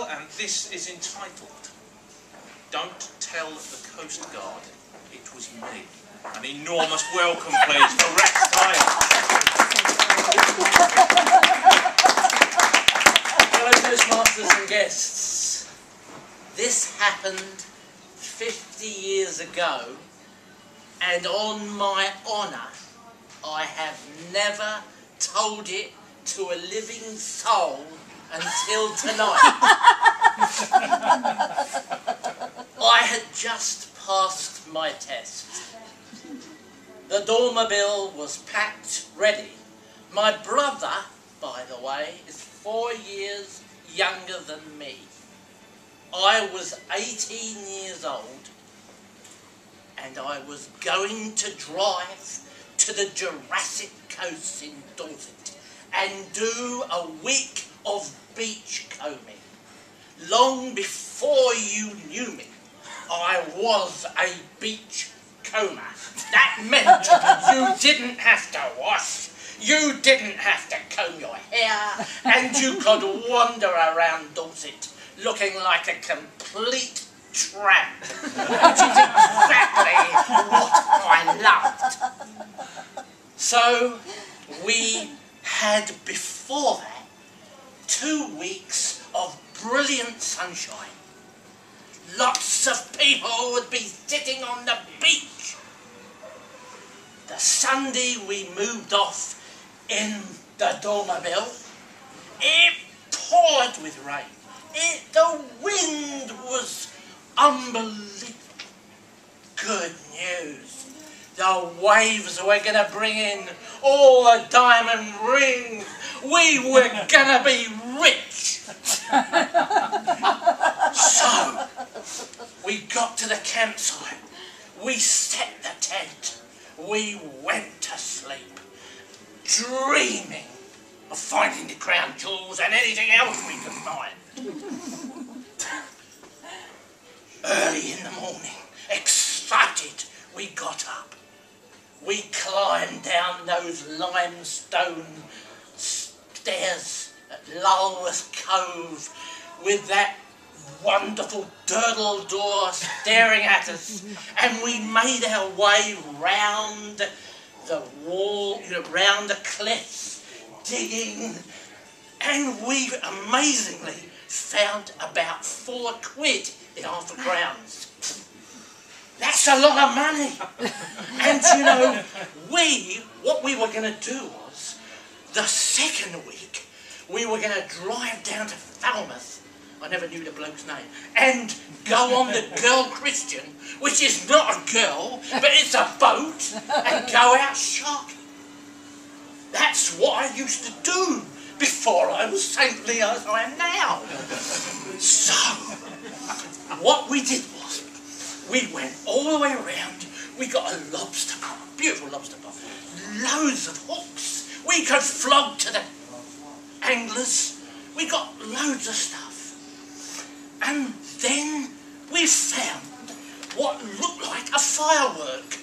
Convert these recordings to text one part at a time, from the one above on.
and this is entitled Don't Tell the Coast Guard It Was Me. An enormous welcome, please, for Rex Tyler. Fellow Toastmasters and guests, this happened 50 years ago, and on my honour, I have never told it to a living soul until tonight. I had just passed my test. The dormobile was packed, ready. My brother, by the way, is 4 years younger than me. I was 18 years old, and I was going to drive to the Jurassic Coast in Dorset and do a week of beach combing. Long before you knew me, I was a beach comber. That meant you didn't have to wash, you didn't have to comb your hair, and you could wander around Dorset looking like a complete tramp, which is exactly what I loved. So we had before that 2 weeks of brilliant sunshine. Lots of people would be sitting on the beach. The Sunday we moved off in the dormobile, it poured with rain. The wind was unbelievable. Good news. The waves were going to bring in all the diamond rings. We were going to be rich. So, we got to the campsite. We set the tent. We went to sleep, dreaming of finding the crown jewels and anything else we could find. Early in the morning, excited, we got up. We climbed down those limestone stairs at Lulworth Cove with that wonderful dirtle door staring at us, and we made our way round the wall, round the cliffs, digging, and we amazingly found about £4 in half a crowns. That's a lot of money. And what we were going to do was, the second week, we were going to drive down to Falmouth, I never knew the bloke's name, and go on the Girl Christian, which is not a girl, but it's a boat, and go out shopping. That's what I used to do before I was saintly as I am now. So, what we did was, we went all the way around. We got a lobster pot, beautiful lobster pot, loads of hooks. We could flog to the anglers. We got loads of stuff. And then we found what looked like a firework.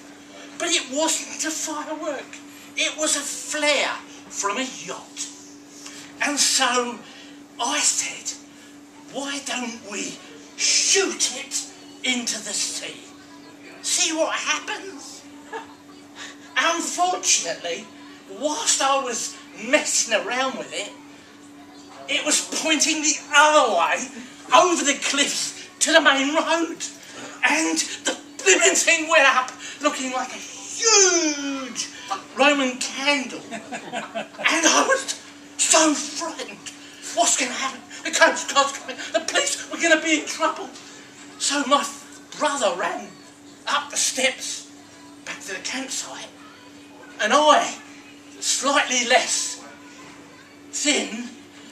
But it wasn't a firework. It was a flare from a yacht. And so I said, why don't we shoot it into the sea? See what happens? Unfortunately, whilst I was messing around with it, it was pointing the other way, over the cliffs to the main road. And the blimmin' thing went up looking like a huge Roman candle. And I was so frightened. What's going to happen? The Coast Guard's coming. The police were going to be in trouble. So my brother ran up the steps back to the campsite. And I, slightly less thin,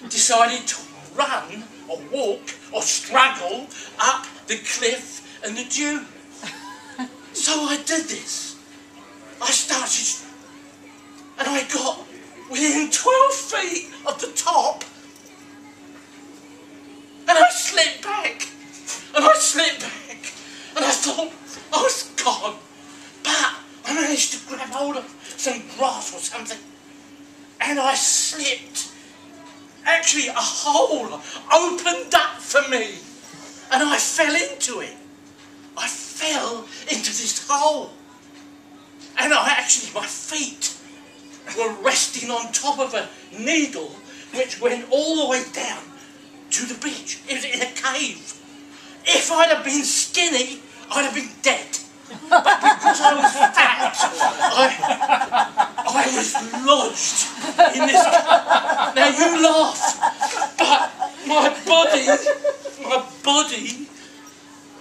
decided to run or walk or struggle up the cliff and the dew. So I did this. I started, and I got within 12 feet of the top, and I slipped back, and I slipped back, and I thought I was gone. But I managed to grab hold of some grass or something, and I slipped. Actually, a hole opened up for me. And I fell into it. I fell into this hole. And my feet were resting on top of a needle which went all the way down to the beach. It was in a cave. If I'd have been skinny, I'd have been dead. But because I was fat, I was lodged in this cave. Now you laugh, but my body,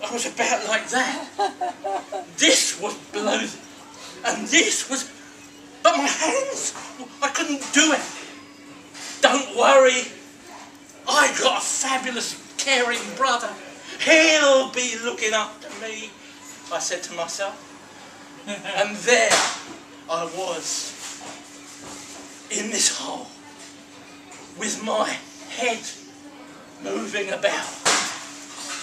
I was about like that. This was below, and this was, but my hands, I couldn't do it. Don't worry, I got a fabulous, caring brother. He'll be looking after me, I said to myself. And there I was, in this hole, with my head moving about.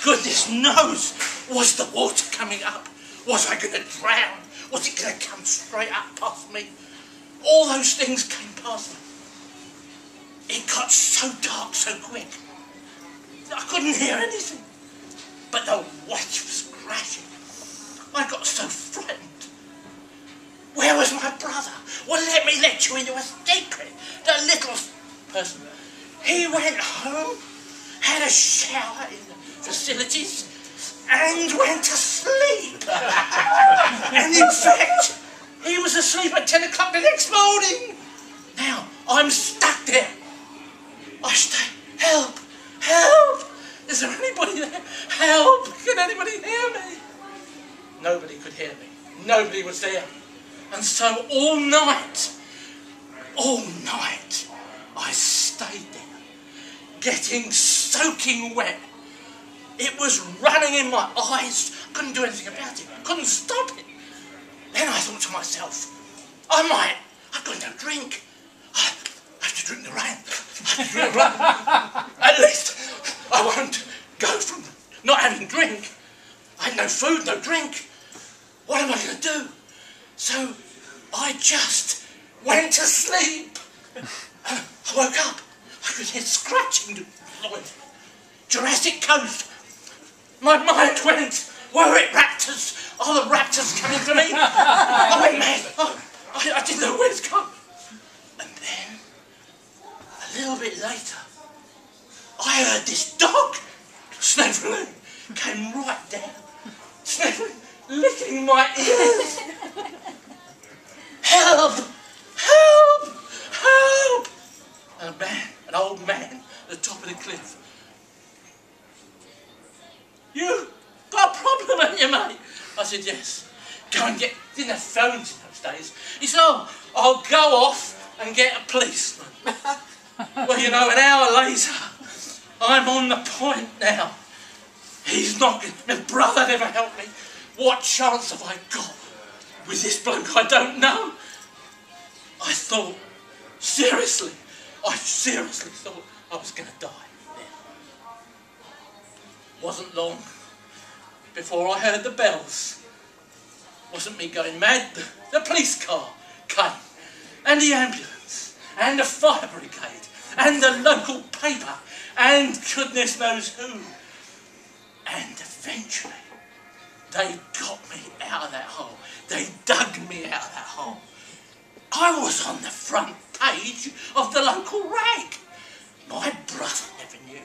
Goodness knows, was the water coming up? Was I going to drown? Was it going to come straight up past me? All those things came past me. It got so dark so quick. I couldn't hear anything. But the watch was crashing. I got so frightened. Where was my brother? Well, let you into a secret. The little person. He went home, had a shower in the facilities, and went to sleep. And in fact, he was asleep at 10 o'clock the next morning. Now, I'm stuck there. I stay. Help! Help! Is there anybody there? Help! Can anybody hear me? Nobody could hear me. Nobody was there. And so all night, I stayed there, getting soaking wet. It was running in my eyes. I couldn't do anything about it. I couldn't stop it. Then I thought to myself, I've got no drink. I have to drink the rain. At least I won't go from not having drink. I had no food, no drink. What am I going to do? So I just went to sleep. I woke up. I could hear scratching. Jurassic Coast. My mind went, were it raptors? Are the raptors coming for me? I went mad. I didn't know where it's come. And then, a little bit later, I heard this dog sniffling, came right down, sniffling, licking my ears. Help! Help! Help! And an old man at the top of the cliff. You got a problem, haven't you, mate? I said, yes. Go and get, didn't have phones in those days. He said, oh, I'll go off and get a policeman. Well, you know, an hour later, I'm on the point now. He's knocking. My brother never helped me. What chance have I got with this bloke I don't know? I thought, seriously, I seriously thought I was going to die then. Wasn't long before I heard the bells. Wasn't me going mad. The police car came, and the ambulance, and the fire brigade, and the local paper, and goodness knows who. And eventually, they got me out of that hole. They dug me out of that hole. I was on the front page of the local rag. My brother never knew.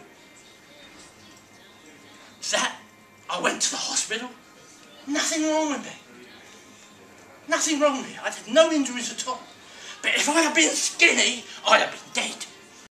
That, I went to the hospital. Nothing wrong with me. Nothing wrong with me. I had no injuries at all. But if I had been skinny, I'd have been dead.